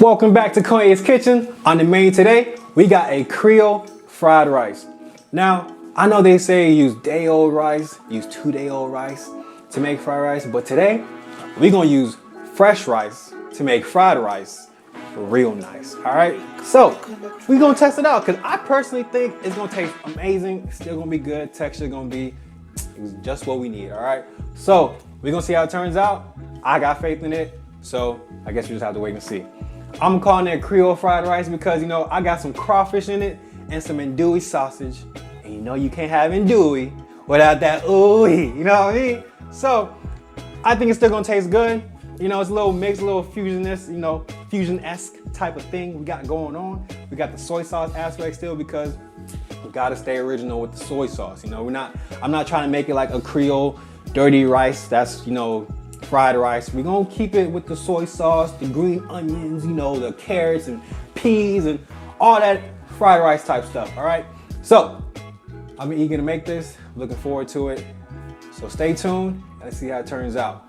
Welcome back to Kanye's Kitchen. On the menu today, we got a Creole fried rice. Now, I know they say use day-old rice, use 2-day-old rice to make fried rice, but today, we're gonna use fresh rice to make fried rice real nice, all right? So, we're gonna test it out, because I personally think it's gonna taste amazing. It's still gonna be good, texture gonna be just what we need, all right? So, we're gonna see how it turns out. I got faith in it, so I guess we just have to wait and see. I'm calling it Creole fried rice because, you know, I got some crawfish in it and some andouille sausage. And you know you can't have andouille without that ooey, you know what I mean? So, I think it's still gonna taste good. You know, it's a little mix, a little fusionist, you know, fusion-esque type of thing we got going on. We got the soy sauce aspect still because we gotta stay original with the soy sauce. You know, I'm not trying to make it like a Creole dirty rice that's, you know, fried rice. We're gonna keep it with the soy sauce, the green onions, you know, the carrots and peas and all that fried rice type stuff, all right? So, I'm eager to make this, looking forward to it. So stay tuned, let's see how it turns out.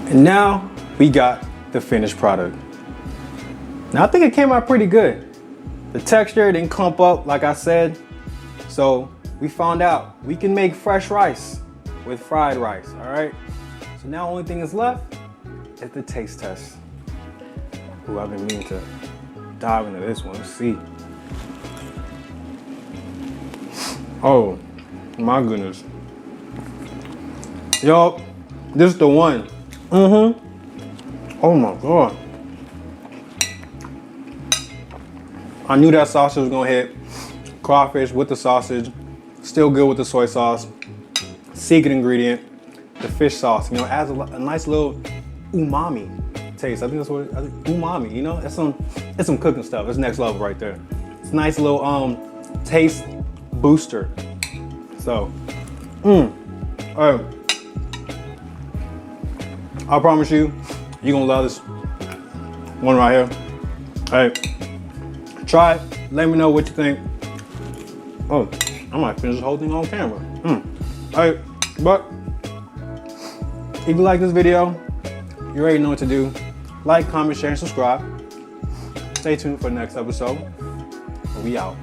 And now we got the finished product. Now I think it came out pretty good. The texture didn't clump up like I said. So we found out we can make fresh rice with fried rice, all right? So now only thing is left is the taste test. Ooh, I've been meaning to dive into this one, let's see. Oh, my goodness. Yo, this is the one. Oh my God. I knew that sausage was gonna hit. Crawfish with the sausage, still good with the soy sauce. Secret ingredient, the fish sauce. You know, it adds a nice little umami taste. I think that's what umami. You know, it's some cooking stuff. It's next level right there. It's a nice little taste booster. So, all right. I promise you, you're gonna love this one right here. All right, try it. Let me know what you think. Oh, I might finish this whole thing on camera. All right, but if you like this video, you already know what to do. Like, comment, share, and subscribe. Stay tuned for the next episode. We out.